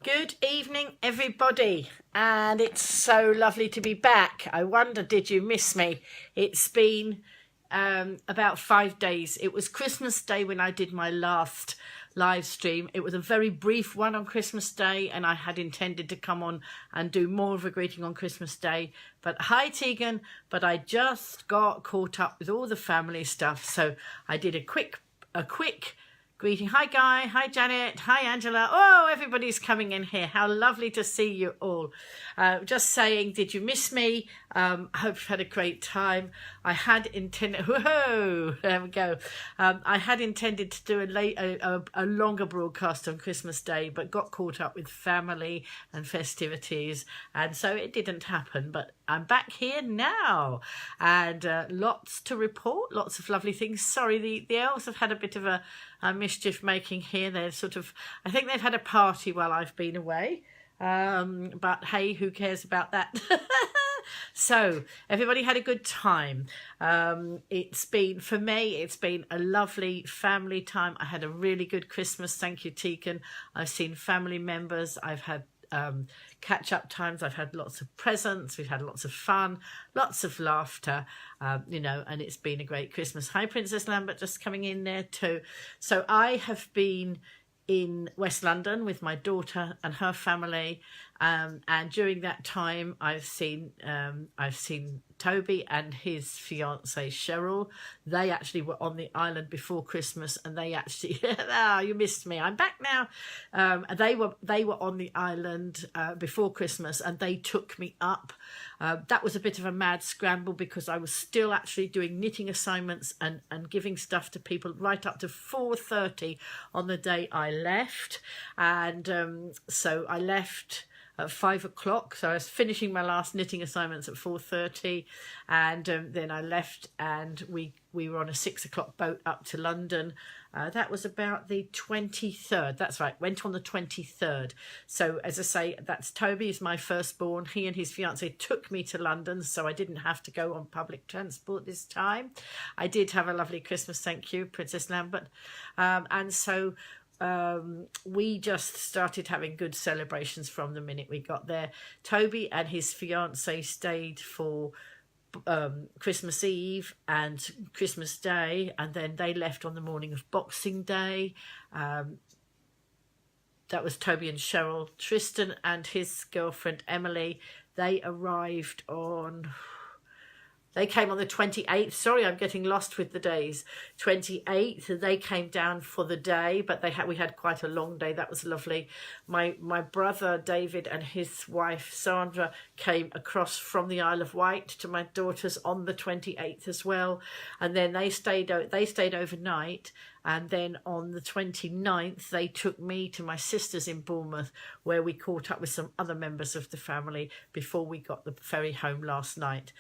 Good evening, everybody, and it's so lovely to be back. I wonder, did you miss me? It's been about 5 days. It was Christmas Day when I did my last live stream. It was a very brief one on Christmas Day, and I had intended to come on and do more of a greeting on Christmas Day. But hi, Tegan, but I just got caught up with all the family stuff, so I did a quick greeting. Hi Guy, hi Janet, hi Angela. Oh, everybody's coming in here. How lovely to see you all. Just saying, did you miss me? I hope you've had a great time. I had intended, whoa, there we go. I had intended to do a longer broadcast on Christmas Day, but got caught up with family and festivities, and so it didn't happen. But I'm back here now, and lots to report, lots of lovely things. Sorry, the elves have had a bit of a mischief making here. They're I think they've had a party while I've been away. But hey, who cares about that? So everybody had a good time. For me, it's been a lovely family time. I had a really good Christmas. Thank you, Tegan. I've seen family members. I've had catch up times. I've had lots of presents. We've had lots of fun, lots of laughter, and it's been a great Christmas. Hi, Princess Lambert, just coming in there too. So I have been in West London with my daughter and her family, and during that time I've seen Toby and his fiancée Cheryl. They actually were on the island before Christmas, and they actually you missed me, I'm back now. They were on the island before Christmas, and they took me up. That was a bit of a mad scramble because I was still actually doing knitting assignments and giving stuff to people right up to 4:30 on the day I left. And so I left at 5 o'clock, so I was finishing my last knitting assignments at 4:30, and then I left, and we were on a 6 o'clock boat up to London. That was about the 23rd. That's right, went on the 23rd. So as I say, that's Toby, is my firstborn. He and his fiancée took me to London, so I didn't have to go on public transport this time. I did have a lovely Christmas, thank you, Princess Lambert. And so we just started having good celebrations from the minute we got there. Toby and his fiancée stayed for Christmas Eve and Christmas Day, and then they left on the morning of Boxing Day. That was Toby and Cheryl. Tristan and his girlfriend Emily, they arrived on... They came on the 28th. Sorry, I'm getting lost with the days. 28th, they came down for the day, but we had quite a long day. That was lovely. My brother David and his wife Sandra came across from the Isle of Wight to my daughter's on the 28th as well, and then they stayed overnight. And then on the 29th, they took me to my sister's in Bournemouth, where we caught up with some other members of the family before we got the ferry home last night.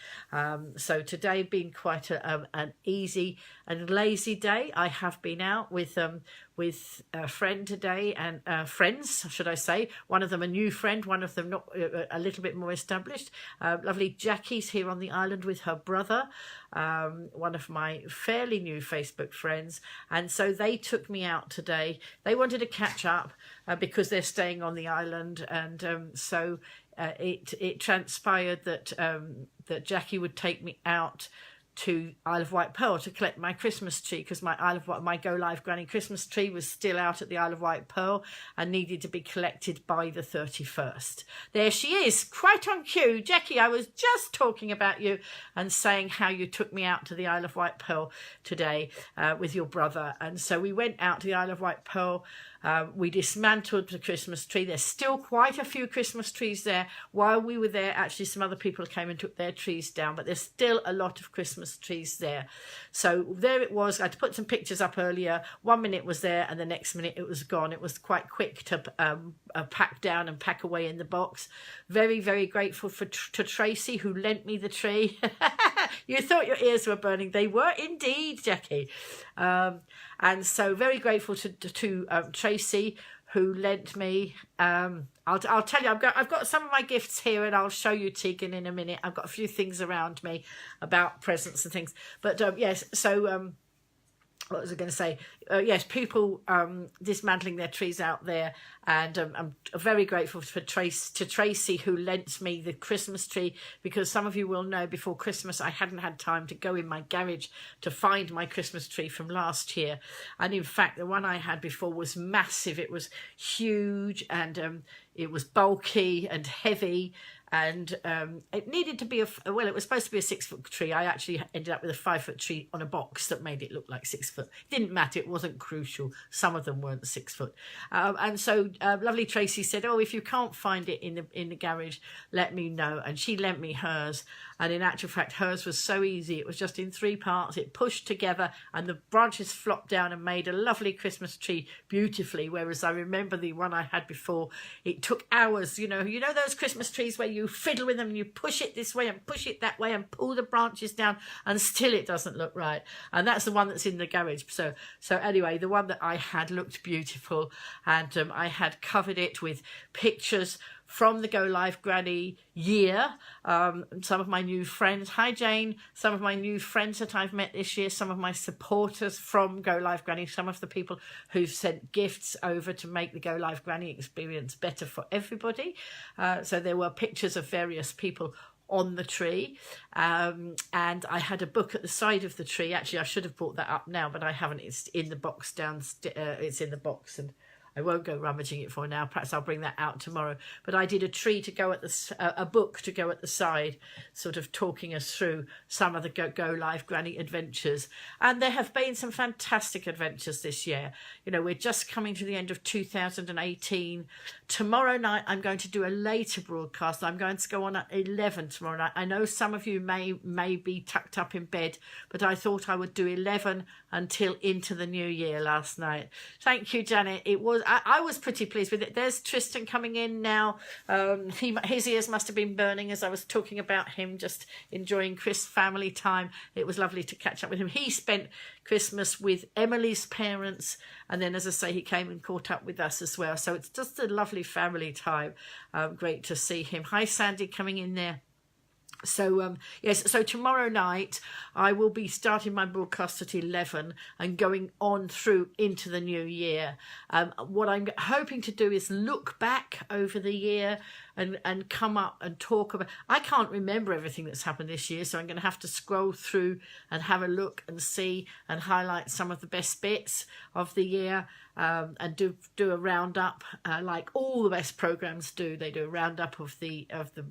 So today been quite an easy and lazy day. I have been out with a friend today, and friends, should I say. One of them a new friend, one of them not a little bit more established. Lovely Jackie's here on the island with her brother, one of my fairly new Facebook friends, and so they took me out today. They wanted to catch up because they're staying on the island, and so it transpired that Jackie would take me out to Isle of Wight Pearl to collect my Christmas tree, because my Golivegranny Christmas tree was still out at the Isle of Wight Pearl and needed to be collected by the 31st. There she is, quite on cue. Jackie, I was just talking about you and saying how you took me out to the Isle of Wight Pearl today with your brother. And so we went out to the Isle of Wight Pearl. We dismantled the Christmas tree. There's still quite a few Christmas trees there. While we were there, actually some other people came and took their trees down, but there's still a lot of Christmas trees there. So there it was. I had to put some pictures up earlier. 1 minute it was there and the next minute it was gone. It was quite quick to pack down and pack away in the box. Very, very grateful to Tracy, who lent me the tree. You thought your ears were burning. They were indeed, Jackie. And so very grateful to Tracy, who lent me. I'll tell you, I've got some of my gifts here, and I'll show you, Tegan, in a minute. I've got a few things around me about presents and things. But yes, so what was I going to say? Yes, people dismantling their trees out there, and I'm very grateful to Tracy, who lent me the Christmas tree, because some of you will know before Christmas I hadn't had time to go in my garage to find my Christmas tree from last year, and in fact the one I had before was massive. It was huge, and it was bulky and heavy, and it needed to be well, it was supposed to be a 6-foot tree. I actually ended up with a 5-foot tree on a box that made it look like 6 foot. It didn't matter, it wasn't crucial. Some of them weren't 6 foot, and so lovely Tracy said, oh, if you can't find it in the garage, let me know. And she lent me hers, and in actual fact hers was so easy. It was just in 3 parts. It pushed together and the branches flopped down and made a lovely Christmas tree beautifully, whereas I remember the one I had before, it took hours. You know those Christmas trees where you fiddle with them and you push it this way and push it that way and pull the branches down, and still it doesn't look right. And that's the one that's in the garage. So anyway, the one that I had looked beautiful, and I had covered it with pictures from the Golivegranny year. Some of my new friends, hi Jane, some of my new friends that I've met this year, some of my supporters from Golivegranny, some of the people who've sent gifts over to make the Golivegranny experience better for everybody. So there were pictures of various people on the tree, and I had a book at the side of the tree. Actually, I should have brought that up now, but I haven't. It's in the box downstairs. It's in the box, and I won't go rummaging it for now. Perhaps I'll bring that out tomorrow. But I did a tree to go at a book to go at the side, sort of talking us through some of the Golivegranny adventures. And there have been some fantastic adventures this year. You know, we're just coming to the end of 2018. Tomorrow night, I'm going to do a later broadcast. I'm going to go on at 11 tomorrow night. I know some of you may be tucked up in bed, but I thought I would do 11 until into the new year last night. Thank you, Janet. It was. I was pretty pleased with it. There's Tristan coming in now. His ears must have been burning as I was talking about him, just enjoying Chris family time. It was lovely to catch up with him. He spent Christmas with Emily's parents, and then, as I say, he came and caught up with us as well. So it's just a lovely family time. Great to see him. Hi, Sandy, coming in there. So yes, so tomorrow night I will be starting my broadcast at 11 and going on through into the new year. What I'm hoping to do is look back over the year and come up and talk about. I can't remember everything that's happened this year, so I'm going to have to scroll through and have a look and see and highlight some of the best bits of the year, and do a roundup, like all the best programs do. They do a roundup of the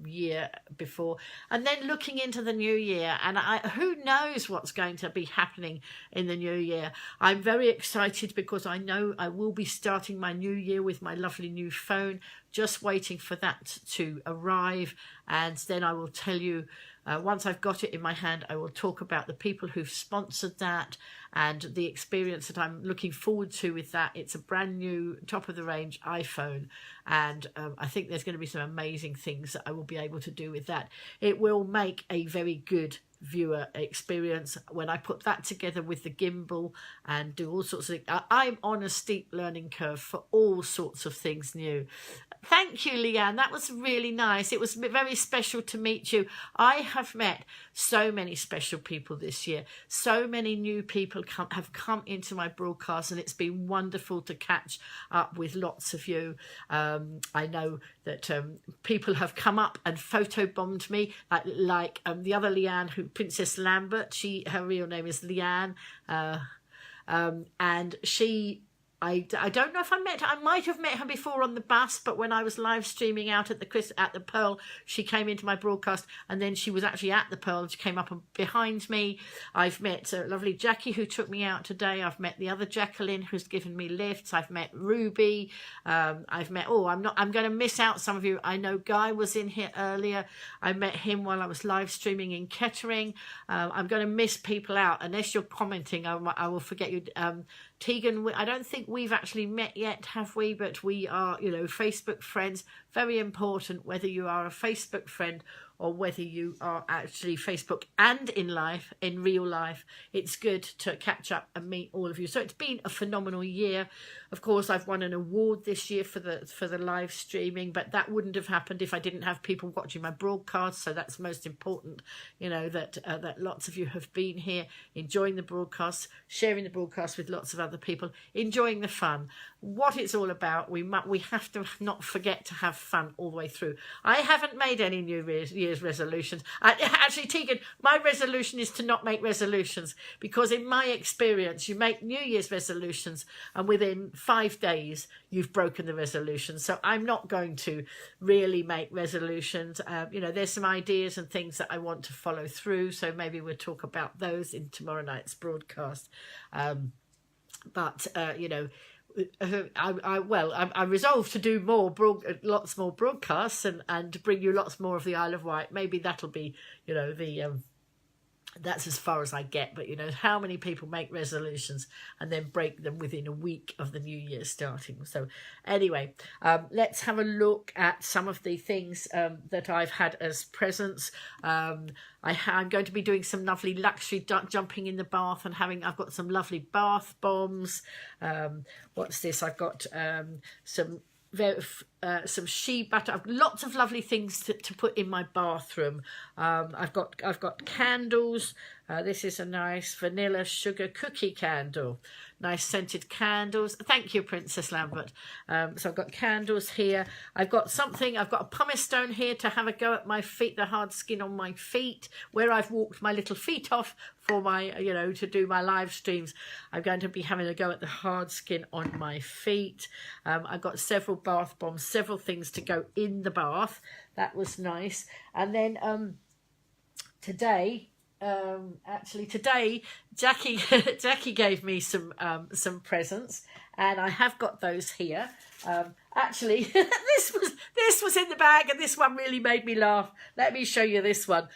year before, and then looking into the new year. And who knows what's going to be happening in the new year. I'm very excited because I know I will be starting my new year with my lovely new phone, just waiting for that to arrive, and then I will tell you, once I've got it in my hand, I will talk about the people who've sponsored that and the experience that I'm looking forward to with that. It's a brand new top of the range iPhone, and I think there's going to be some amazing things that I will be able to do with that. It will make a very good viewer experience when I put that together with the gimbal and do all sorts of things. I'm on a steep learning curve for all sorts of things new. Thank you, Leanne. That was really nice. It was very special to meet you. I have met so many special people this year. So many new people have come into my broadcast, and it's been wonderful to catch up with lots of you. I know that people have come up and photobombed me, like the other Leanne, Princess Lambert. Her real name is Leanne, and she. I don't know if I met her. I might have met her before on the bus, but when I was live streaming out at the Pearl, she came into my broadcast, and then she was actually at the Pearl, and she came up behind me. I've met lovely Jackie, who took me out today. I've met the other Jacqueline, who's given me lifts. I've met Ruby. I've met. I'm going to miss out some of you. I know Guy was in here earlier. I met him while I was live streaming in Kettering. I'm going to miss people out unless you're commenting. I will forget you. Tegan, I don't think we've actually met yet, have we? But we are, Facebook friends. Very important, whether you are a Facebook friend or whether you are actually Facebook and in real life, it's good to catch up and meet all of you. So it's been a phenomenal year. Of course, I've won an award this year for the live streaming, but that wouldn't have happened if I didn't have people watching my broadcast. So that's most important, you know, that lots of you have been here, enjoying the broadcast, sharing the broadcast with lots of other people, enjoying the fun. What it's all about, we have to not forget to have fun all the way through. I haven't made any New Year's resolutions. Actually, Tegan, my resolution is to not make resolutions, because in my experience, you make New Year's resolutions and within 5 days you've broken the resolution. So I'm not going to really make resolutions. You know, there's some ideas and things that I want to follow through, so maybe we'll talk about those in tomorrow night's broadcast. You know, I resolved to do lots more broadcasts and bring you lots more of the Isle of Wight. Maybe that'll be, you know, that's as far as I get. But you know, how many people make resolutions and then break them within a week of the new year starting? So anyway, let's have a look at some of the things that I've had as presents. I'm going to be doing some lovely luxury jumping in the bath, and I've got some lovely bath bombs. What's this? I've got some shea butter. I've lots of lovely things to put in my bathroom. I've got candles. This is a nice vanilla sugar cookie candle. Nice scented candles. Thank you, Princess Lambert. So I've got candles here. I've got a pumice stone here to have a go at my feet, the hard skin on my feet, where I've walked my little feet off for my, you know, to do my live streams. I'm going to be having a go at the hard skin on my feet. I've got several bath bombs, several things to go in the bath. That was nice. And then today, Jackie gave me some presents, and I have got those here. Actually, this was in the bag, and this one really made me laugh. Let me show you this one.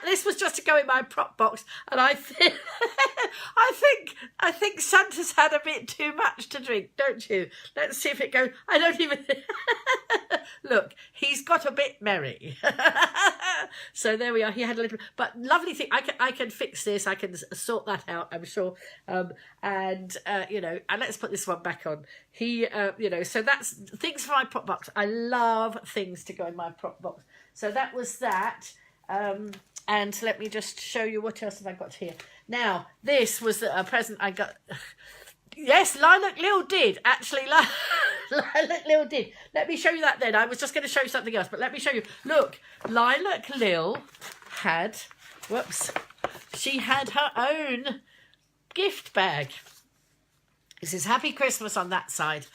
This was just to go in my prop box, and I think Santa's had a bit too much to drink, don't you? Let's see if it goes. I don't even look. He's got a bit merry. So there we are. He had a little, but lovely thing. I can fix this. I can sort that out, I'm sure. You know, and let's put this one back on. You know, so that's things for my prop box. I love things to go in my prop box. So that was that. And let me just show you what else have I got here. Now, this was a present I got. Yes, Lilac Lil did. Actually, Lilac Lil did. Let me show you that then. I was just going to show you something else, but let me show you. Look, Lilac Lil had, she had her own gift bag. It says Happy Christmas on that side.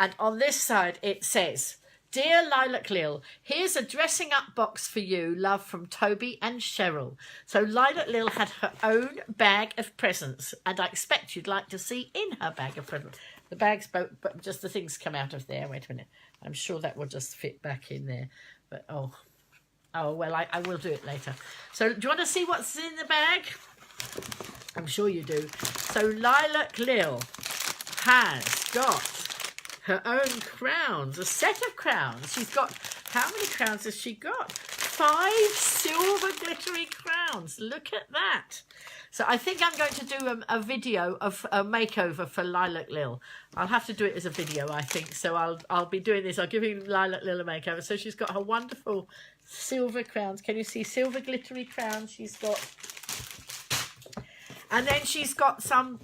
And on this side, it says, Dear Lilac Lil, here's a dressing up box for you, love from Toby and Cheryl. So Lilac Lil had her own bag of presents, and I expect you'd like to see in her bag of presents. The bag's but just the things come out of there. Wait a minute. I'm sure that will just fit back in there. But oh well, I will do it later. So do you want to see what's in the bag? I'm sure you do. So Lilac Lil has got her own crowns, a set of crowns. She's got, how many crowns has she got? 5 silver glittery crowns. Look at that. So I think I'm going to do a video of a makeover for Lilac Lil. I'll have to do it as a video, I think. So I'll be doing this. I'll give Lilac Lil a makeover. So she's got her wonderful silver crowns. Can you see silver glittery crowns she's got? And then she's got some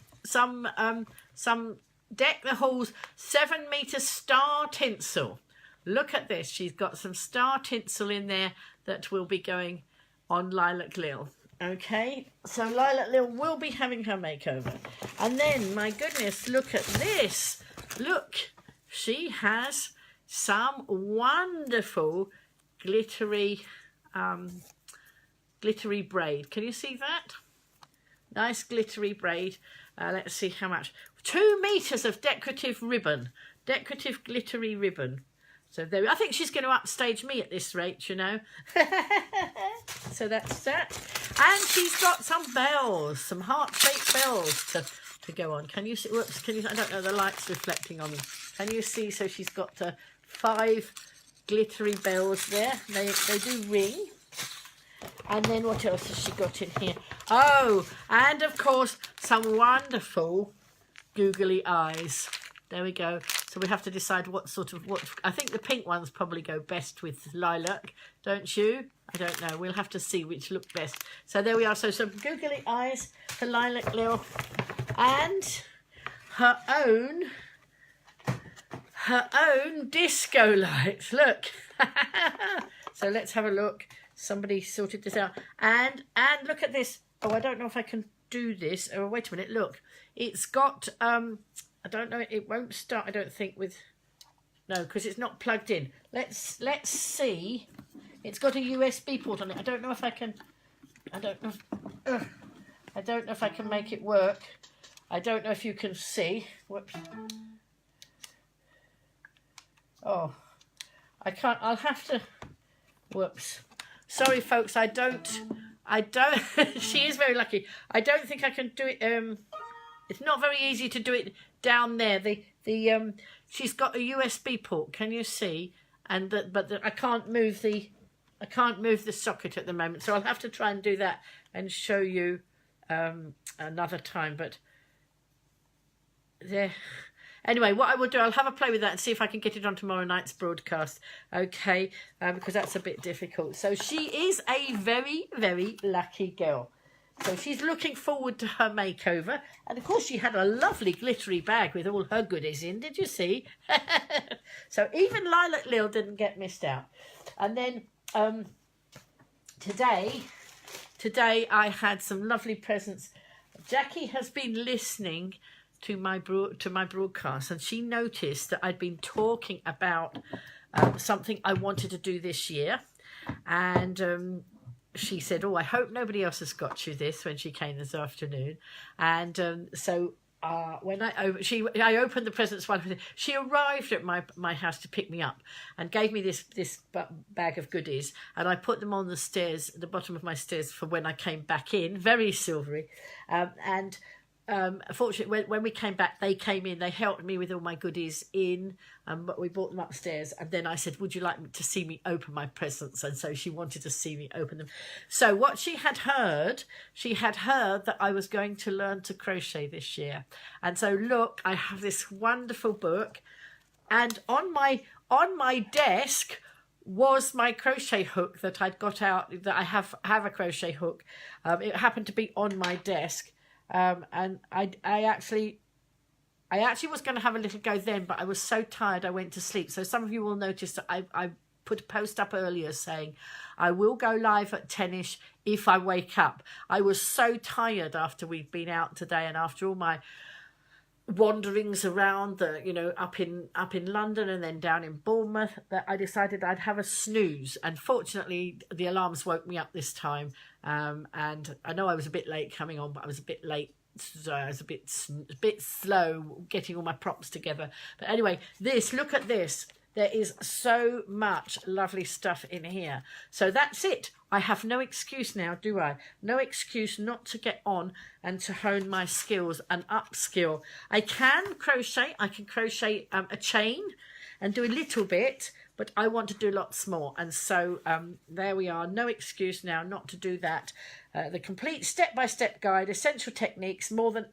Deck the Halls 7 metre star tinsel. Look at this. She's got some star tinsel in there that will be going on Lilac Lil. Okay, so Lilac Lil will be having her makeover. And then, my goodness, look at this. Look, she has some wonderful glittery braid. Can you see that? Nice glittery braid. Let's see how much. 2 meters of decorative ribbon. Decorative glittery ribbon. So there, I think she's going to upstage me at this rate, you know. So that's that. And she's got some bells, some heart-shaped bells to go on. Can you see? Whoops, can you? I don't know, the light's reflecting on me. Can you see? So she's got 5 glittery bells there. They do ring. And then what else has she got in here? Oh, and of course, some wonderful googly eyes. There we go. So we have to decide what I think the pink ones probably go best with lilac, don't you? I don't know. We'll have to see which look best. So there we are. So some googly eyes for Lilac Lil, and her own disco lights. Look. So let's have a look. Somebody sorted this out. And look at this. Oh, I don't know if I can do this. Oh, wait a minute. Look. It's got I don't know, it won't start, I don't think, with, no, because it's not plugged in. Let's see. It's got a USB port on it. I don't know if I can, I don't know if I can make it work. I don't know if you can see. Whoops. Oh, I can't, I'll have to, whoops. Sorry, folks, I don't, she is very lucky. I don't think I can do it, it's not very easy to do it down there. She's got a USB port. Can you see? And I can't move the socket at the moment. So I'll have to try and do that and show you another time. But there. Anyway, what I will do, I'll have a play with that and see if I can get it on tomorrow night's broadcast. Okay, because that's a bit difficult. So she is a very, very lucky girl. So she's looking forward to her makeover. And of course she had a lovely glittery bag with all her goodies in. Did you see? So even Lilac Lil didn't get missed out. And then today I had some lovely presents. Jackie has been listening to my broadcast, and she noticed that I'd been talking about something I wanted to do this year. And she said, oh, I hope nobody else has got you this, when she came this afternoon. And so when I opened the presents one, she arrived at my house to pick me up and gave me this bag of goodies, and I put them on the stairs, the bottom of my stairs, for when I came back in, very silvery. Fortunately, when we came back, they came in, they helped me with all my goodies in, but we brought them upstairs. And then I said, would you like to see me open my presents? And so she wanted to see me open them. So what she had heard that I was going to learn to crochet this year. And so look, I have this wonderful book, and on my desk was my crochet hook that I'd got out, that I have a crochet hook. It happened to be on my desk. And I actually was going to have a little go then, but I was so tired I went to sleep. So some of you will notice that I put a post up earlier saying I will go live at 10ish if I wake up. I was so tired after we'd been out today, and after all my wanderings around up in London and then down in Bournemouth, that I decided I'd have a snooze. And fortunately the alarms woke me up this time, and I know I was a bit late coming on, but I was a bit late, so I was a bit slow getting all my props together. But anyway, look at this. There is so much lovely stuff in here. So that's it. I have no excuse now, do I? No excuse not to get on and to hone my skills and upskill. I can crochet. I can crochet a chain and do a little bit, but I want to do lots more. And so there we are. No excuse now not to do that. The complete step-by-step guide, essential techniques, more than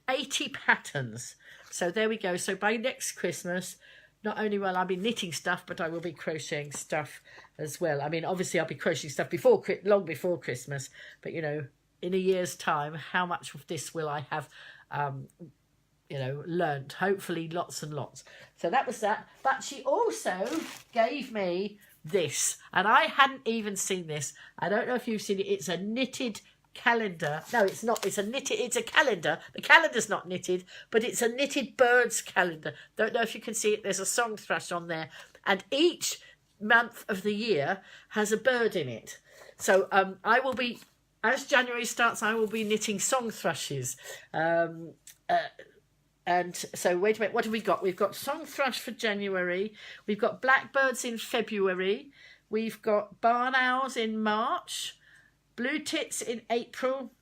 80 patterns. So there we go. So by next Christmas, not only will I be knitting stuff, but I will be crocheting stuff as well. I mean, obviously I'll be crocheting stuff long before Christmas, but in a year's time, how much of this will I have, learnt? Hopefully lots and lots. So that was that. But she also gave me this, and I hadn't even seen this. I don't know if you've seen it. It's a knitted calendar. No, it's not. It's a calendar. The calendar's not knitted, but it's a knitted birds calendar. Don't know if you can see it. There's a song thrush on there, and each month of the year has a bird in it. So I will be, as January starts, I will be knitting song thrushes. And so wait a minute, what have we got? We've got song thrush for January. We've got blackbirds in February. We've got barn owls in March. Blue tits in April.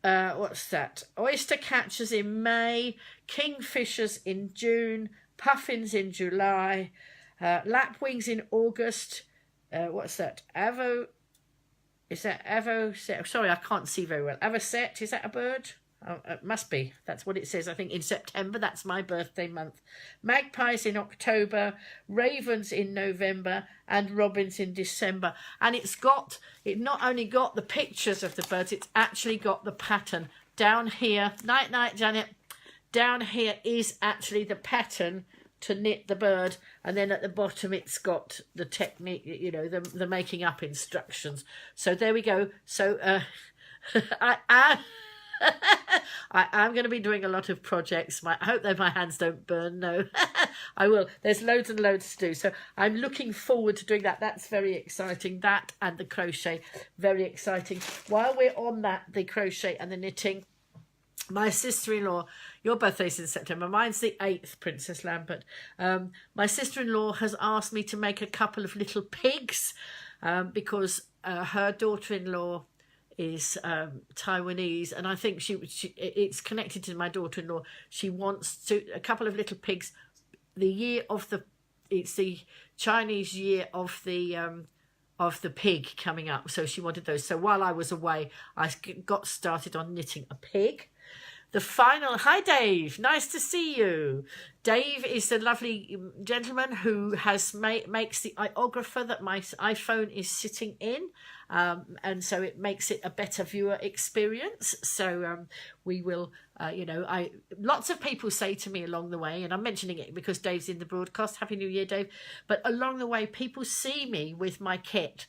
What's that? Oyster catchers in May. Kingfishers in June. Puffins in July. Lapwings in August. What's that? Is that Avocet? Sorry, I can't see very well. Avocet, is that a bird? Oh, it must be. That's what it says, I think, in September. That's my birthday month. Magpies in October, ravens in November, and robins in December. And it not only got the pictures of the birds, it's actually got the pattern. Down here, night, Janet. Down here is actually the pattern to knit the bird, and then at the bottom it's got the technique, you know, the making up instructions. So there we go. So I'm going to be doing a lot of projects. I hope that my hands don't burn. No, I will. There's loads and loads to do. So I'm looking forward to doing that. That's very exciting. That and the crochet, very exciting. While we're on that, the crochet and the knitting, my sister-in-law, your birthday's in September, mine's the 8th, Princess Lambert. My sister-in-law has asked me to make a couple of little pigs because her daughter-in-law is Taiwanese, and I think it's connected to my daughter-in-law. She wants a couple of little pigs. It's the Chinese year of the pig coming up, so she wanted those. So while I was away, I got started on knitting a pig. Hi Dave, nice to see you. Dave is the lovely gentleman who makes the iographer that my iPhone is sitting in, and so it makes it a better viewer experience. So we will, lots of people say to me along the way, and I'm mentioning it because Dave's in the broadcast, Happy New Year Dave, but along the way people see me with my kit.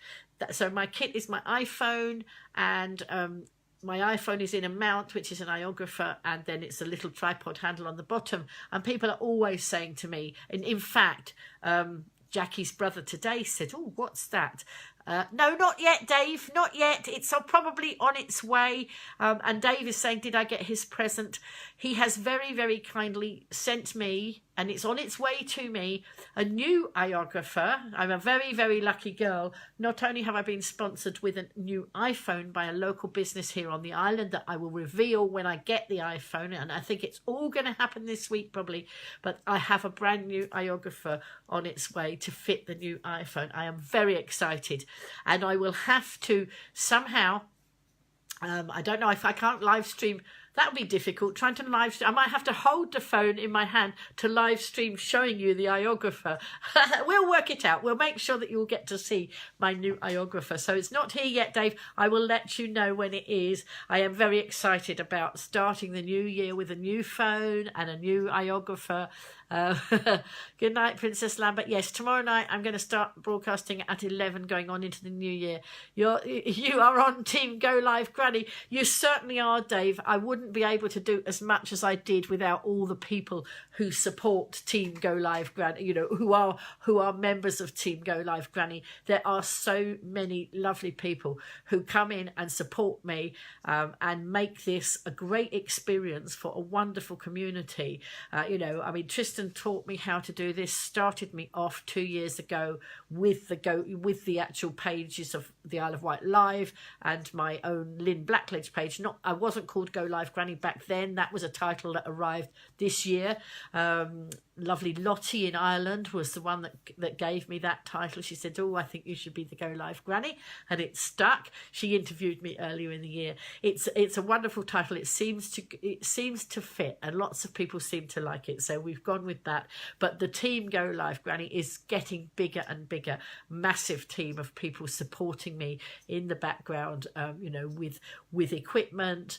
So my kit is my iPhone, and my iPhone is in a mount, which is an iographer, and then it's a little tripod handle on the bottom. And people are always saying to me, and in fact, Jackie's brother today said, "Oh, what's that?" No, not yet, Dave, not yet. It's probably on its way. And Dave is saying, did I get his present? He has very, very kindly sent me, and it's on its way to me, a new iographer. I'm a very, very lucky girl. Not only have I been sponsored with a new iPhone by a local business here on the island that I will reveal when I get the iPhone, and I think it's all going to happen this week probably, but I have a brand new iographer on its way to fit the new iPhone. I am very excited. And I will have to somehow, I don't know if I can't live stream. That would be difficult, trying to live stream. I might have to hold the phone in my hand to live stream showing you the iographer. We'll work it out. We'll make sure that you'll get to see my new iographer. So it's not here yet, Dave. I will let you know when it is. I am very excited about starting the new year with a new phone and a new iographer. Good night, Princess Lambert. Yes, tomorrow night I'm going to start broadcasting at 11 going on into the new year. You are on Team Go Live Granny. You certainly are, Dave. I wouldn't be able to do as much as I did without all the people who support Team Go Live Granny, who are members of Team Go Live Granny. There are so many lovely people who come in and support me and make this a great experience for a wonderful community. Tristan taught me how to do this, started me off 2 years ago with the actual pages of the Isle of Wight Live and my own Lynn Blackledge page. I wasn't called Go Live Granny back then. That was a title that arrived this year. Lovely Lottie in Ireland was the one that gave me that title. She said, "Oh, I think you should be the Go Live Granny," and it stuck. She interviewed me earlier in the year. It's a wonderful title. It seems to fit, and lots of people seem to like it. So we've gone with that. But the Team Go Live Granny is getting bigger and bigger. Massive team of people supporting me in the background. With equipment.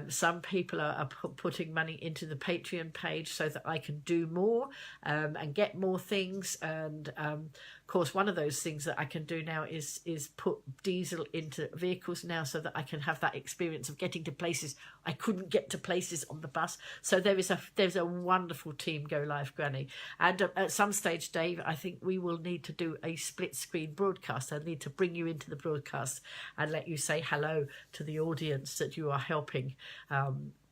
Some people are putting money into the Patreon page so that I can do more. And get more things, and of course one of those things that I can do now is put diesel into vehicles now so that I can have that experience of getting to places I couldn't get to places on the bus. So there's a wonderful Team Go Live Granny, and at some stage, Dave, I think we will need to do a split screen broadcast. I need to bring you into the broadcast and let you say hello to the audience that you are helping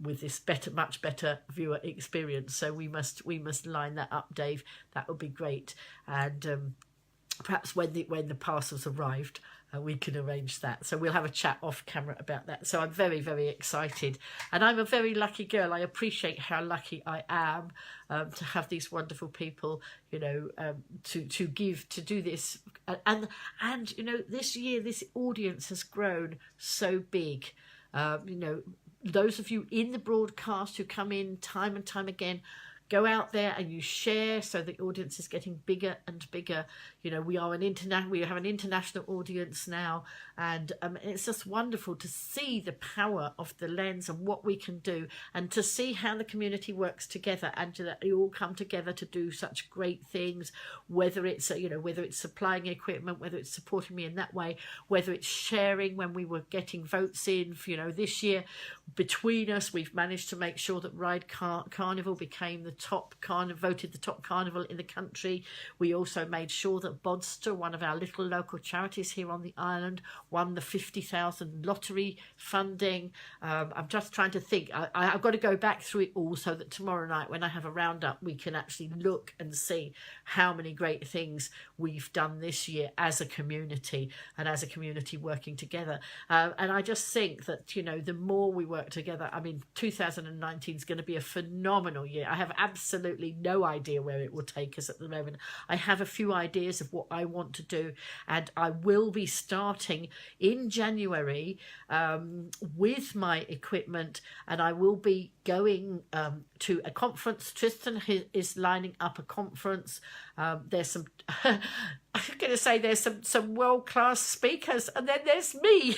with this much better viewer experience. So we must line that up, Dave. That would be great. And perhaps when the parcels arrived, we can arrange that. So we'll have a chat off camera about that. So I'm very, very excited. And I'm a very lucky girl. I appreciate how lucky I am to have these wonderful people, you know, to give, to do this. And you know, this year, this audience has grown so big. You know, those of you in the broadcast who come in time and time again, go out there and you share, so the audience is getting bigger and bigger. You know, we have an international audience now, and it's just wonderful to see the power of the lens and what we can do, and to see how the community works together, and that they all come together to do such great things. Whether it's whether it's supplying equipment, whether it's supporting me in that way, whether it's sharing when we were getting votes in. You know, this year between us, we've managed to make sure that Ride Carnival became the top carnival, voted the top carnival in the country. We also made sure that Bodster, one of our little local charities here on the island, won the 50,000 lottery funding. I'm just trying to think. I've got to go back through it all so that tomorrow night when I have a roundup, we can actually look and see how many great things we've done this year as a community, and as a community working together. And I just think that, you know, the more we work together, I mean, 2019 is going to be a phenomenal year. I have absolutely no idea where it will take us at the moment. I have a few ideas of what I want to do, and I will be starting in January with my equipment, and I will be going to a conference. Tristan is lining up a conference. There's some I'm going to say there's some world-class speakers, and then there's me.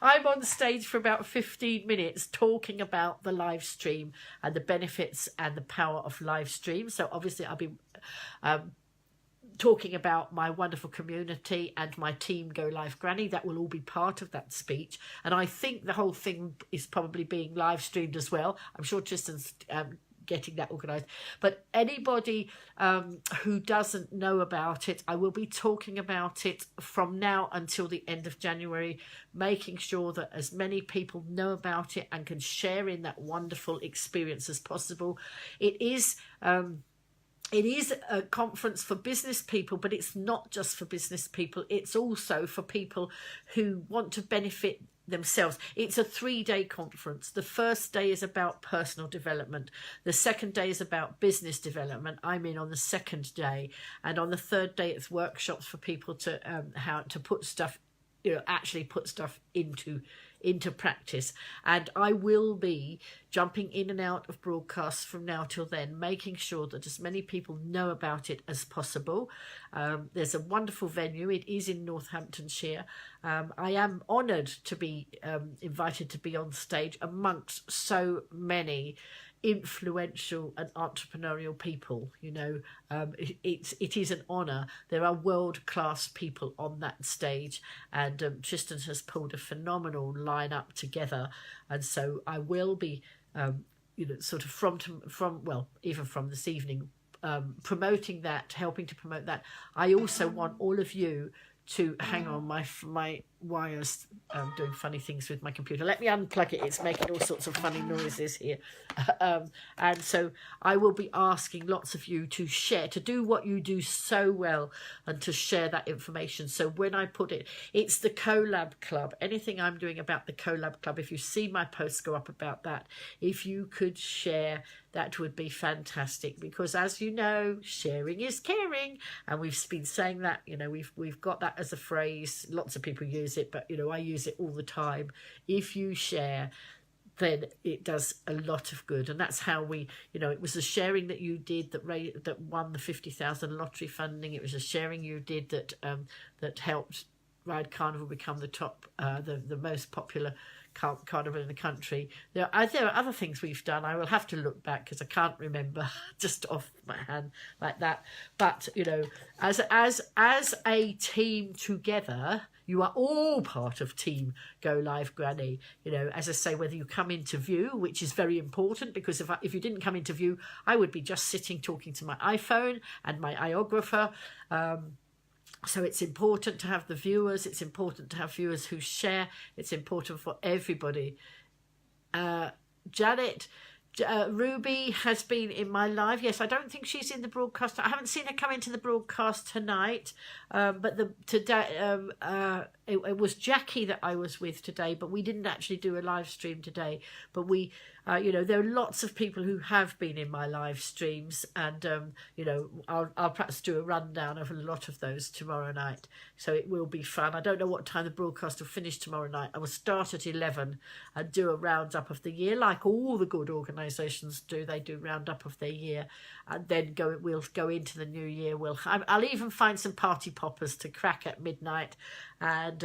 I'm on stage for about 15 minutes talking about the live stream and the benefits and the power of live stream. So obviously I'll be talking about my wonderful community and my team Golivegranny. That will all be part of that speech, and I think the whole thing is probably being live streamed as well. I'm sure Tristan's getting that organised. But anybody who doesn't know about it, I will be talking about it from now until the end of January, making sure that as many people know about it and can share in that wonderful experience as possible. It is a conference for business people, but it's not just for business people. It's also for people who want to benefit themselves. It's a 3-day conference. The first day is about personal development. The second day is about business development. I'm in on the second day, and on the third day it's workshops for people to how to put stuff, you know, actually put stuff into practice. And I will be jumping in and out of broadcasts from now till then, making sure that as many people know about it as possible. There's a wonderful venue. It is in Northamptonshire. I am honoured to be invited to be on stage amongst so many influential and entrepreneurial people. You know, it is an honour. There are world-class people on that stage, and Tristan has pulled a phenomenal lineup together, and so I will be you know, sort of even from this evening, promoting that, helping to promote that. I also want all of you to hang on. My wires doing funny things with my computer. Let me unplug it. It's making all sorts of funny noises here. And so I will be asking lots of you to share, to do what you do so well, and to share that information. So when I put it, it's the Collab Club. Anything I'm doing about the Collab Club, if you see my posts go up about that, if you could share, that would be fantastic, because as you know, sharing is caring, and we've been saying that, you know, we've got that as a phrase. Lots of people use it, but you know, I use it all the time. If you share, then it does a lot of good. And that's how we, you know, it was the sharing that you did that won the 50,000 lottery funding. It was the sharing you did that helped Ride Carnival become the top, the most popular carnival in the country. There are other things we've done. I will have to look back because I can't remember just off my hand like that. But you know, as a team together, you are all part of Team Golivegranny. You know, as I say, whether you come into view, which is very important, because if you didn't come into view, I would be just sitting talking to my iPhone and my iographer. So it's important to have the viewers. It's important to have viewers who share. It's important for everybody. Janet, Ruby has been in my live. Yes, I don't think she's in the broadcast. I haven't seen her come into the broadcast tonight. But it was Jackie that I was with today, but we didn't actually do a live stream today. But we, there are lots of people who have been in my live streams, and I'll perhaps do a rundown of a lot of those tomorrow night. So it will be fun. I don't know what time the broadcast will finish tomorrow night. I will start at 11 and do a roundup of the year, like all the good organisations do. They do roundup of their year, and then we'll go into the new year. I'll even find some party poppers to crack at midnight, and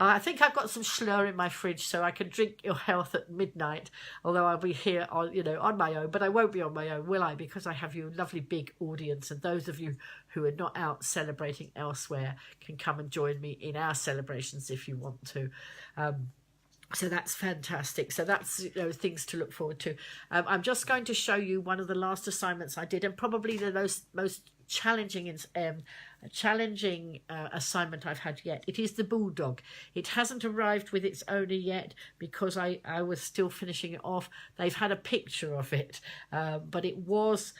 I think I've got some Schlur in my fridge, so I can drink your health at midnight, although I'll be here on my own. But I won't be on my own, will I? Because I have you a lovely big audience, and those of you who are not out celebrating elsewhere can come and join me in our celebrations if you want to. So that's fantastic. So that's things to look forward to. I'm just going to show you one of the last assignments I did, and probably the most challenging assignment I've had yet. It is the bulldog. It hasn't arrived with its owner yet because I was still finishing it off. They've had a picture of it, but it was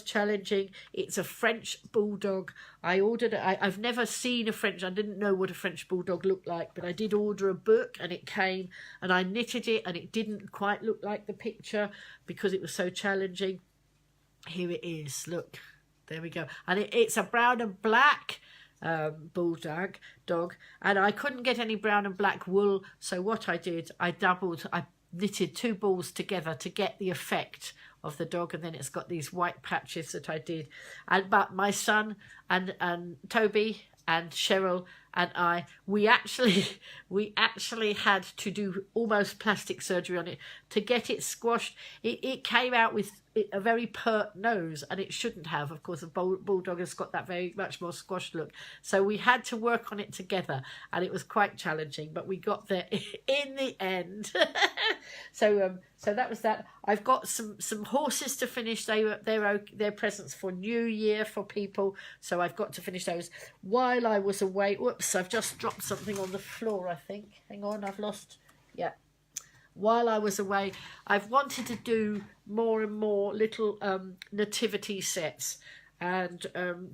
challenging. It's a French bulldog. I ordered it. I've never seen a French. I didn't know what a French bulldog looked like, but I did order a book, and it came, and I knitted it, and it didn't quite look like the picture because it was so challenging. Here it is. Look. There we go. And it's a brown and black bulldog, and I couldn't get any brown and black wool. So what I did, I knitted 2 balls together to get the effect of the dog, and then it's got these white patches that I did. But my son and Toby and Cheryl and I, we actually had to do almost plastic surgery on it to get it squashed. It came out with a very pert nose, and it shouldn't have. Of course, a bulldog has got that very much more squashed look. So we had to work on it together, and it was quite challenging, but we got there in the end. So that was that. I've got some horses to finish. They're presents for New Year for people, so I've got to finish those. While I was away, whoops, I've just dropped something on the floor, I think. Hang on, I've lost, yeah. While I was away, I've wanted to do more and more little nativity sets. And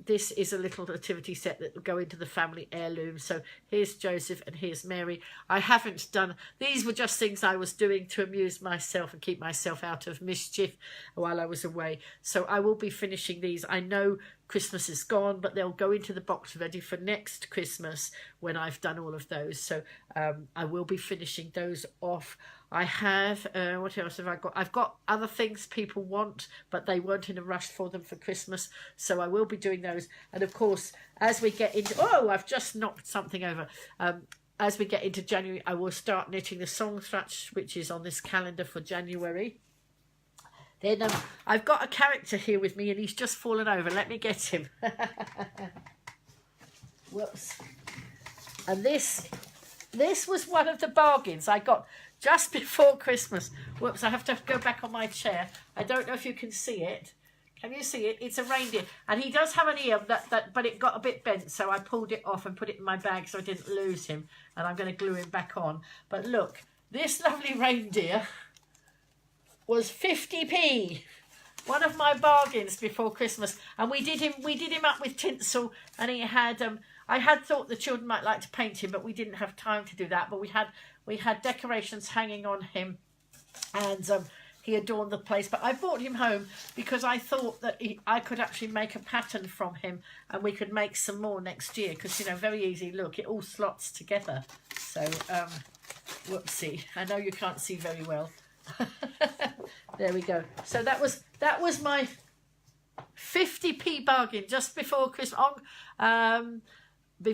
this is a little nativity set that will go into the family heirloom. So here's Joseph and here's Mary. I haven't done, these were just things I was doing to amuse myself and keep myself out of mischief while I was away. So I will be finishing these. I know Christmas is gone, but they'll go into the box ready for next Christmas when I've done all of those. So I will be finishing those off. I have, what else have I got? I've got other things people want, but they weren't in a rush for them for Christmas. So I will be doing those. And of course, as we get into, I've just knocked something over. As we get into January, I will start knitting the song thrush, which is on this calendar for January. Then I've got a character here with me, and he's just fallen over. Let me get him. Whoops. And this was one of the bargains I got just before Christmas. Whoops, I have to go back on my chair. I don't know if you can see it. Can you see it? It's a reindeer. And he does have an ear, but it got a bit bent, so I pulled it off and put it in my bag so I didn't lose him. And I'm going to glue him back on. But look, this lovely reindeer was 50p. One of my bargains before Christmas. And we did him up with tinsel, and he had I had thought the children might like to paint him, but we didn't have time to do that. But we had decorations hanging on him, and he adorned the place. But I brought him home because I thought that I could actually make a pattern from him, and we could make some more next year. Because very easy. Look, it all slots together. So whoopsie. I know you can't see very well. There we go. So that was my 50p bargain just before Christmas.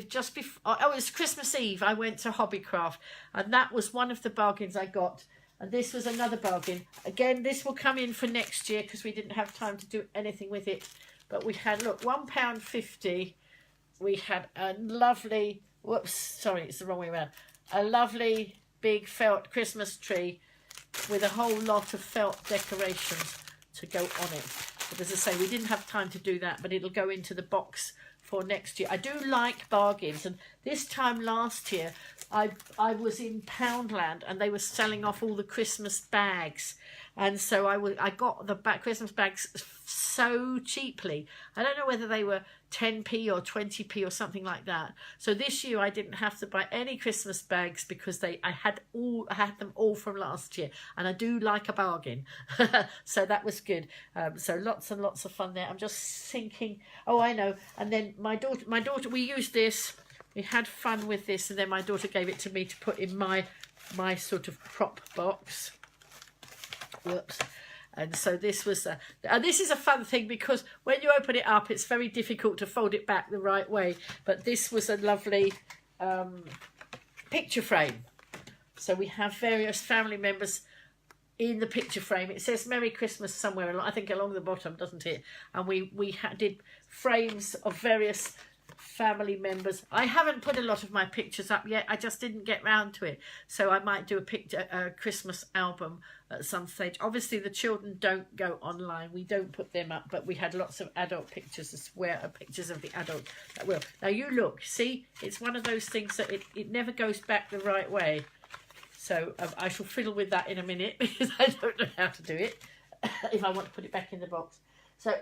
Just before, it was Christmas Eve. I went to Hobbycraft, and that was one of the bargains I got. And this was another bargain. Again, this will come in for next year because we didn't have time to do anything with it. But we had, look, £1.50. We had a lovely, whoops, sorry, it's the wrong way around. A lovely big felt Christmas tree with a whole lot of felt decorations to go on it. But as I say, we didn't have time to do that, but it'll go into the box for next year. I do like bargains, and this time last year I was in Poundland and they were selling off all the Christmas bags, and so I got the Christmas bags so cheaply. I don't know whether they were 10p or 20p or something like that. So this year I didn't have to buy any Christmas bags because I had them all from last year, and I do like a bargain. So that was good. So lots and lots of fun there. I'm just thinking, oh, I know. And then my daughter, we used this. We had fun with this, and then my daughter gave it to me to put in my sort of prop box. Whoops. And so this was this is a fun thing, because when you open it up, it's very difficult to fold it back the right way. But this was a lovely picture frame. So we have various family members in the picture frame. It says Merry Christmas somewhere, I think along the bottom, doesn't it? And we did frames of various family members. I haven't put a lot of my pictures up yet. I just didn't get round to it. So I might do a Christmas album at some stage. Obviously the children don't go online. We don't put them up, but we had lots of adult pictures as well, pictures of the adult that will. Now you look, see, it's one of those things that it never goes back the right way. So I shall fiddle with that in a minute, because I don't know how to do it if I want to put it back in the box. So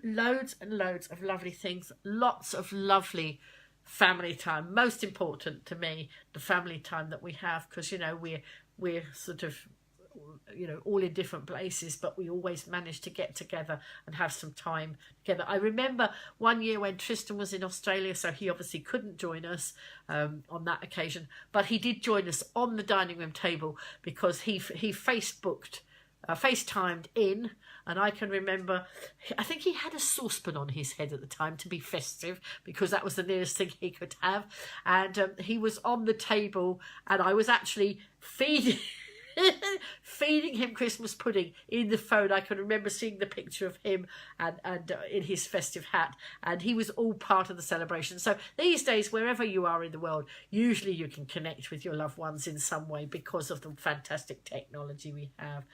loads and loads of lovely things, lots of lovely family time. Most important to me, the family time that we have, because, you know, we're sort of, you know, all in different places, but we always manage to get together and have some time together. I remember one year when Tristan was in Australia, so he obviously couldn't join us on that occasion, but he did join us on the dining room table, because he FaceTimed in, and I can remember, I think he had a saucepan on his head at the time to be festive, because that was the nearest thing he could have, and he was on the table, and I was actually feeding him Christmas pudding in the phone. I can remember seeing the picture of him and in his festive hat, and he was all part of the celebration. So these days, wherever you are in the world, usually you can connect with your loved ones in some way because of the fantastic technology we have.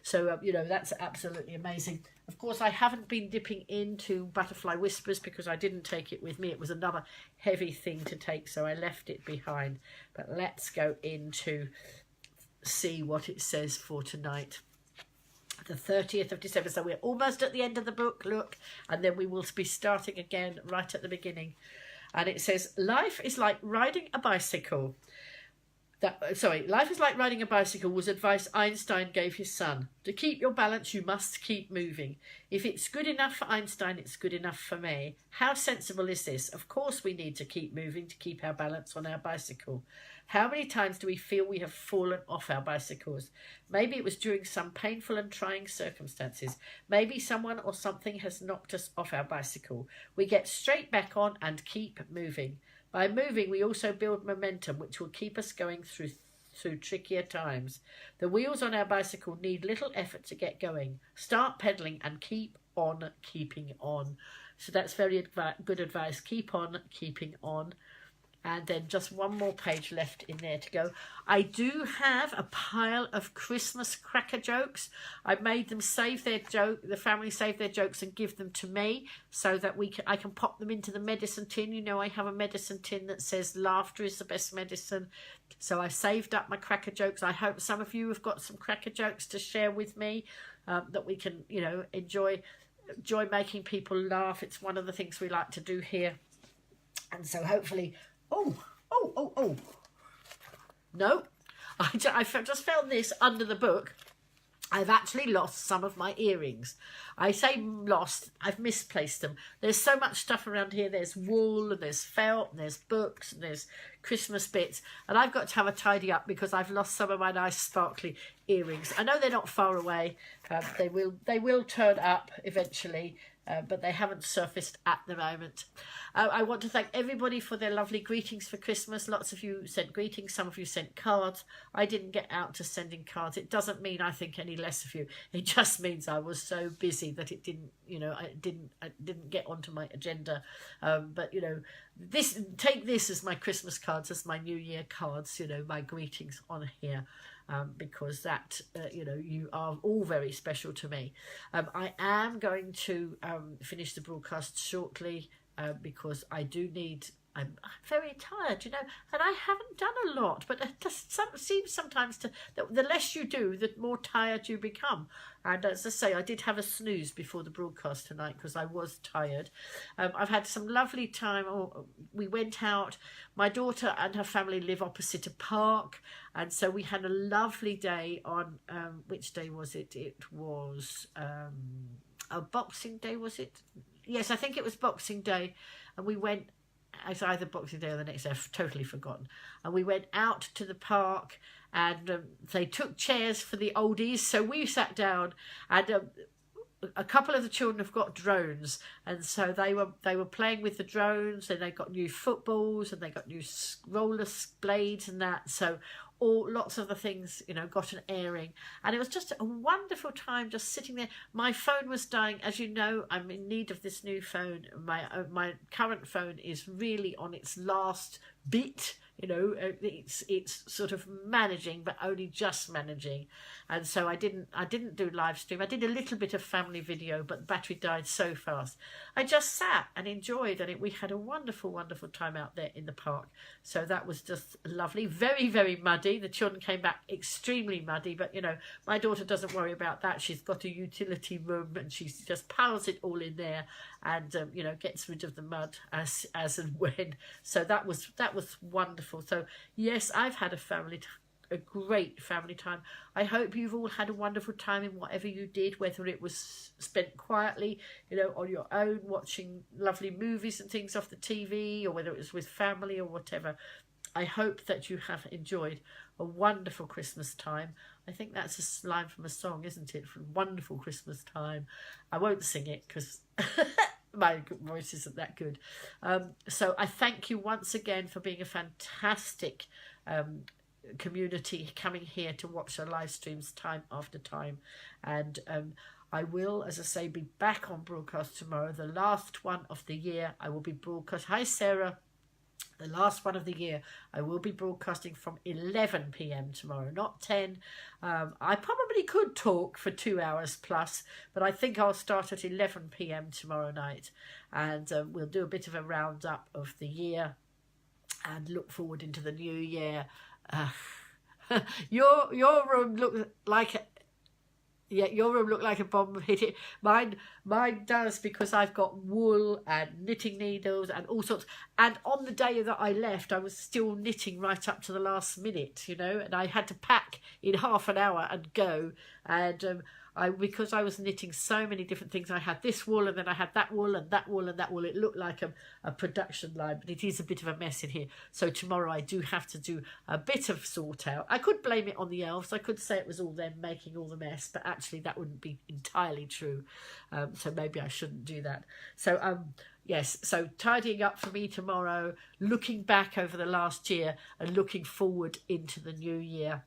So you know, that's absolutely amazing. Of course, I haven't been dipping into Butterfly Whispers because I didn't take it with me. It was another heavy thing to take, so I left it behind. But let's go into see what it says for tonight, the 30th of December. So we're almost at the end of the book, look, and then we will be starting again right at the beginning. And it says, life is like riding a bicycle. Life is like riding a bicycle was advice Einstein gave his son. To keep your balance, you must keep moving. If it's good enough for Einstein, it's good enough for me. How sensible is this? Of course we need to keep moving to keep our balance on our bicycle. How many times do we feel we have fallen off our bicycles? Maybe it was during some painful and trying circumstances. Maybe someone or something has knocked us off our bicycle. We get straight back on and keep moving. By moving, we also build momentum, which will keep us going through trickier times. The wheels on our bicycle need little effort to get going. Start pedaling and keep on keeping on. So that's very good advice. Keep on keeping on. And then just one more page left in there to go. I do have a pile of Christmas cracker jokes. I made them save their joke. The family save their jokes and give them to me so that I can pop them into the medicine tin. You know, I have a medicine tin that says laughter is the best medicine. So I saved up my cracker jokes. I hope some of you have got some cracker jokes to share with me that we can, you know, enjoy making people laugh. It's one of the things we like to do here. And so hopefully... Oh. No, I just found this under the book. I've actually lost some of my earrings. I say lost, I've misplaced them. There's so much stuff around here. There's wool, and there's felt, and there's books, and there's Christmas bits. And I've got to have a tidy up because I've lost some of my nice sparkly earrings. I know they're not far away. They will turn up eventually. But they haven't surfaced at the moment. I want to thank everybody for their lovely greetings for Christmas. Lots of you sent greetings. Some of you sent cards. I didn't get out to sending cards. It doesn't mean I think any less of you. It just means I was so busy that it didn't, you know, I didn't get onto my agenda. But, you know, take this as my Christmas cards, as my New Year cards, you know, my greetings on here. because that, you know, you are all very special to me. I am going to finish the broadcast shortly because I do need... I'm very tired, you know, and I haven't done a lot, but it just seems sometimes the less you do, the more tired you become. And as I say, I did have a snooze before the broadcast tonight because I was tired. I've had some lovely time. We went out. My daughter and her family live opposite a park, and so we had a lovely day on, which day was it? It was a Boxing Day, was it? Yes, I think it was Boxing Day, and we went... It's either Boxing Day or the next day, I've totally forgotten. And we went out to the park, and they took chairs for the oldies, so we sat down, and a couple of the children have got drones, and so they were playing with the drones, and they got new footballs, and they got new roller blades and that, so lots of the things, you know, got an airing, and it was just a wonderful time just sitting there. My phone was dying, as you know. I'm in need of this new phone. My current phone is really on its last bit, you know. It's sort of managing, but only just managing, and so I didn't do live stream. I did a little bit of family video, but the battery died so fast. I just sat and enjoyed, and we had a wonderful time out there in the park. So that was just lovely. Very, very muddy. The children came back extremely muddy, but you know, my daughter doesn't worry about that. She's got a utility room, and she just piles it all in there, and you know, gets rid of the mud as and when. So that was wonderful. So yes, I've had a great family time. I hope you've all had a wonderful time in whatever you did, whether it was spent quietly, you know, on your own, watching lovely movies and things off the TV, or whether it was with family or whatever. I hope that you have enjoyed a wonderful Christmas time. I think that's a line from a song, isn't it? From Wonderful Christmas Time. I won't sing it because my voice isn't that good. So I thank you once again for being a fantastic community, coming here to watch our live streams time after time. And I will, as I say, be back on broadcast tomorrow, the last one of the year. I will be broadcast. Hi, Sarah. The last one of the year. I will be broadcasting from 11 p.m. tomorrow, not 10. I probably could talk for 2 hours plus, but I think I'll start at 11 p.m. tomorrow night, and we'll do a bit of a roundup of the year and look forward into the new year. Your room looked like your room looked like a bomb hit it. Mine does, because I've got wool and knitting needles and all sorts. And on the day that I left, I was still knitting right up to the last minute, you know. And I had to pack in half an hour and go. And because I was knitting so many different things, I had this wool, and then I had that wool and that wool and that wool. It looked like a production line, but it is a bit of a mess in here. So tomorrow I do have to do a bit of sort out. I could blame it on the elves. I could say it was all them making all the mess, but actually that wouldn't be entirely true. So maybe I shouldn't do that. So yes, so tidying up for me tomorrow, looking back over the last year and looking forward into the new year.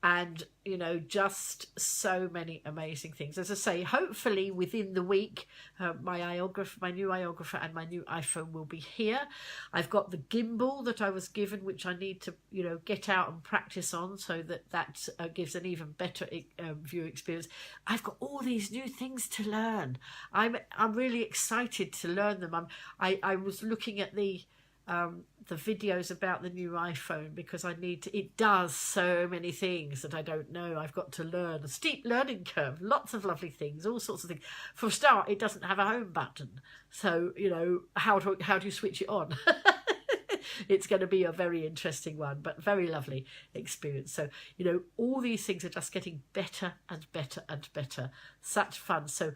And, you know, just so many amazing things. As I say, hopefully within the week, my new iographer and my new iPhone will be here. I've got the gimbal that I was given, which I need to, you know, get out and practice on, so that gives an even better view experience. I've got all these new things to learn. I'm really excited to learn them. I was looking at the videos about the new iPhone, because I need to. It does so many things that I don't know. I've got to learn. A steep learning curve, lots of lovely things, all sorts of things. For a start, it doesn't have a home button, so you know, how do you switch it on? It's going to be a very interesting one, but very lovely experience. So, you know, all these things are just getting better and better and better. Such fun. So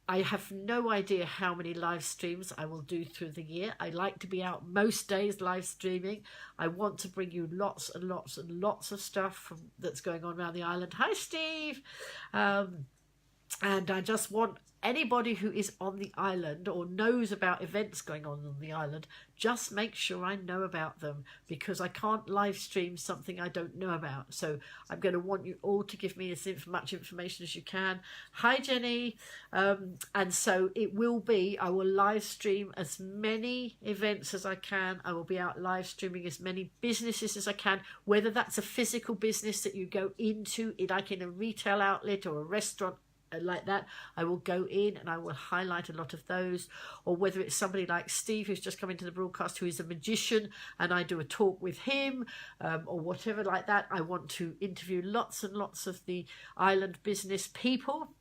I have no idea how many live streams I will do through the year. I like to be out most days live streaming. I want to bring you lots and lots and lots of stuff that's going on around the island. Hi, Steve. And I just want anybody who is on the island or knows about events going on the island, just make sure I know about them, because I can't live stream something I don't know about. So I'm going to want you all to give me as much information as you can. Hi, Jenny. And so it will be, I will live stream as many events as I can. I will be out live streaming as many businesses as I can, whether that's a physical business that you go into, like in a retail outlet or a restaurant like that. I will go in and I will highlight a lot of those, or whether it's somebody like Steve who's just come into the broadcast who is a magician and I do a talk with him, or whatever like that. I want to interview lots and lots of the island business people.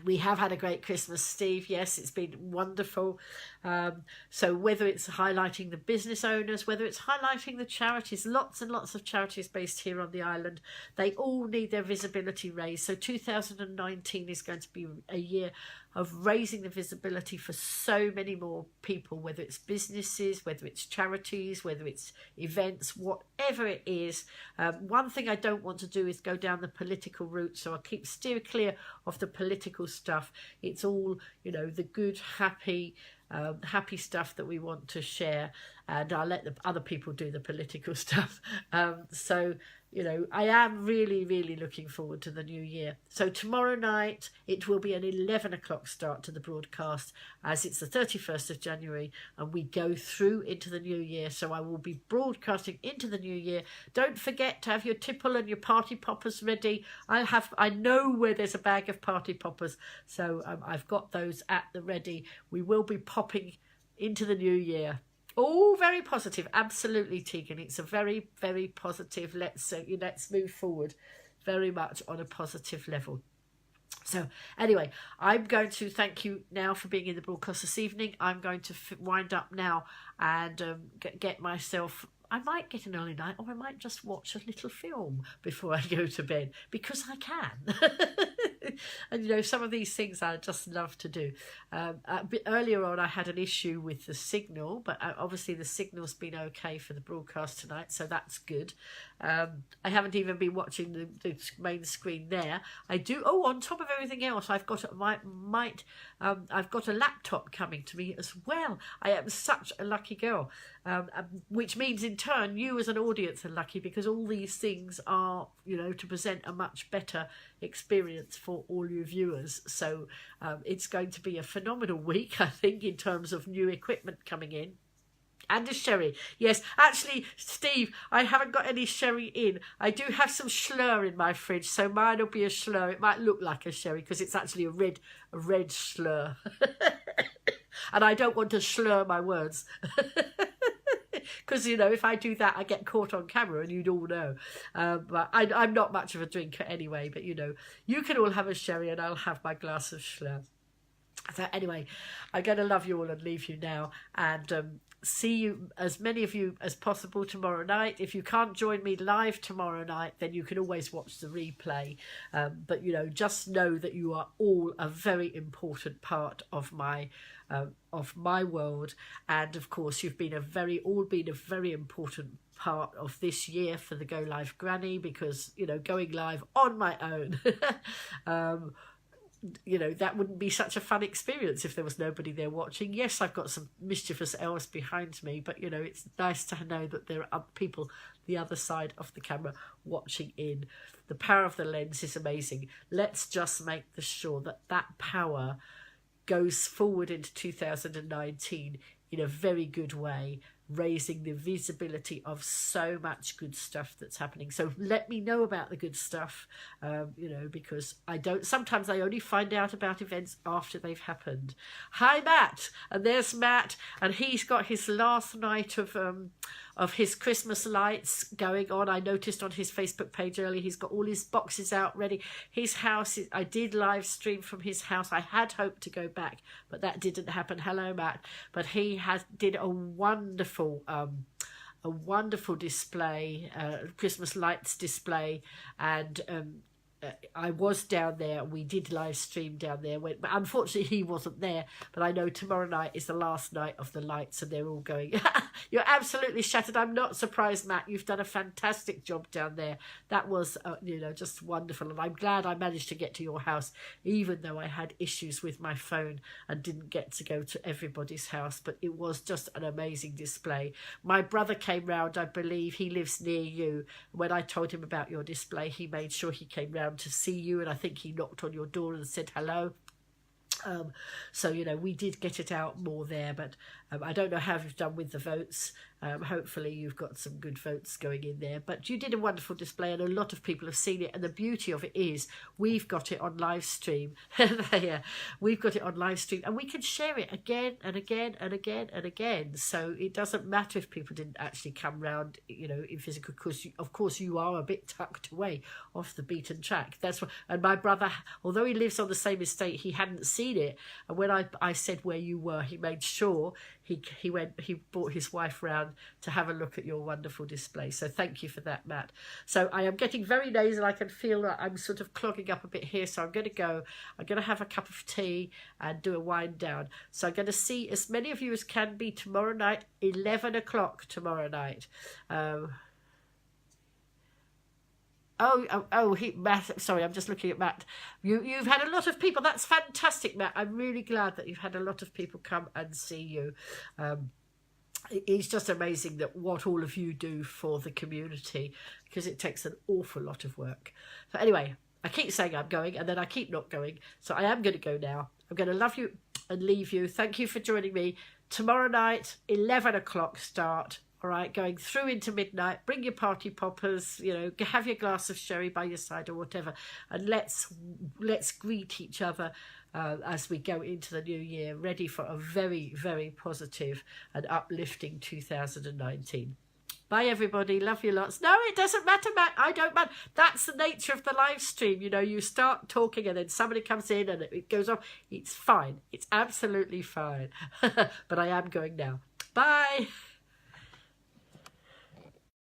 We have had a great Christmas, Steve. Yes, it's been wonderful. So whether it's highlighting the business owners, whether it's highlighting the charities, lots and lots of charities based here on the island, they all need their visibility raised. So 2019 is going to be a year of raising the visibility for so many more people, whether it's businesses, whether it's charities, whether it's events, whatever it is. One thing I don't want to do is go down the political route, so I'll steer clear of the political stuff. It's all, the good, happy stuff that we want to share, and I'll let the other people do the political stuff. So I am really, really looking forward to the new year. So tomorrow night, it will be an 11 o'clock start to the broadcast, as it's the 31st of January and we go through into the new year. So I will be broadcasting into the new year. Don't forget to have your tipple and your party poppers ready. I know where there's a bag of party poppers, so I've got those at the ready. We will be popping into the new year. Oh, very positive. Absolutely, Tegan. It's a very, very positive. Let's move forward very much on a positive level. So anyway, I'm going to thank you now for being in the broadcast this evening. I'm going to wind up now and get myself... I might get an early night, or I might just watch a little film before I go to bed, because I can. And some of these things I just love to do. A bit earlier on I had an issue with the signal, but obviously the signal's been okay for the broadcast tonight, so that's good. I haven't even been watching the main screen there. I do. Oh, on top of everything else, I've got I've got a laptop coming to me as well. I am such a lucky girl, which means in turn you as an audience are lucky, because all these things are, to present a much better experience for all your viewers. So it's going to be a phenomenal week, I think, in terms of new equipment coming in. And a sherry. Yes, actually, Steve, I haven't got any sherry in. I do have some Schlur in my fridge, so mine will be a Schlur. It might look like a sherry because it's actually a red Schlur. And I don't want to slur my words. Because, if I do that, I get caught on camera and you'd all know. But I'm not much of a drinker anyway. But, you can all have a sherry and I'll have my glass of Schlur. So anyway, I'm going to love you all and leave you now. And see you, as many of you as possible, tomorrow night. If you can't join me live tomorrow night, then you can always watch the replay. But, just know that you are all a very important part of my world. And of course, you've been all been a very important part of this year for the Golivegranny, because, going live on my own, that wouldn't be such a fun experience if there was nobody there watching. Yes, I've got some mischievous elves behind me, but, it's nice to know that there are people the other side of the camera watching in. The power of the lens is amazing. Let's just make sure that power goes forward into 2019 in a very good way, raising the visibility of so much good stuff that's happening. So let me know about the good stuff, because sometimes I only find out about events after they've happened. Hi, Matt. And there's Matt, and he's got his last night of his Christmas lights going on. I noticed on his Facebook page earlier, he's got all his boxes out ready. His house, I did live stream from his house. I had hoped to go back, but that didn't happen. Hello, Matt. But he did a wonderful display, Christmas lights display, and I was down there. We did live stream down there, but unfortunately he wasn't there. But I know tomorrow night is the last night of the lights, and they're all going. You're absolutely shattered. I'm not surprised, Matt. You've done a fantastic job down there. That was, just wonderful. And I'm glad I managed to get to your house, even though I had issues with my phone and didn't get to go to everybody's house. But it was just an amazing display. My brother came round. I believe he lives near you. When I told him about your display, he made sure he came round to see you, and I think he knocked on your door and said hello. So we did get it out more there, but I don't know how you've done with the votes. Hopefully you've got some good votes going in there, but you did a wonderful display and a lot of people have seen it, and the beauty of it is we've got it on live stream. Yeah, we've got it on live stream and we can share it again and again and again and again, so it doesn't matter if people didn't actually come round in physical, because of course you are a bit tucked away off the beaten track. That's what, and my brother, although he lives on the same estate, he hadn't seen it, and when I said where you were, he made sure he brought his wife round to have a look at your wonderful display. So thank you for that, Matt. So I am getting very nasal. I can feel that I'm sort of clogging up a bit here, so I'm going to go. I'm going to have a cup of tea and do a wind down. So I'm going to see as many of you as can be tomorrow night, 11 o'clock tomorrow night. Matt, sorry, I'm just looking at Matt. You've had a lot of people. That's fantastic, Matt. I'm really glad that you've had a lot of people come and see you. It's just amazing that what all of you do for the community, because it takes an awful lot of work. So anyway, I keep saying I'm going and then I keep not going. So I am going to go now. I'm going to love you and leave you. Thank you for joining me. Tomorrow night, 11 o'clock start. All right, going through into midnight. Bring your party poppers, have your glass of sherry by your side or whatever, and let's greet each other as we go into the new year, ready for a very, very positive and uplifting 2019. Bye, everybody. Love you lots. No, it doesn't matter, Matt. I don't matter. That's the nature of the live stream. You start talking and then somebody comes in and it goes off. It's fine. It's absolutely fine. But I am going now. Bye.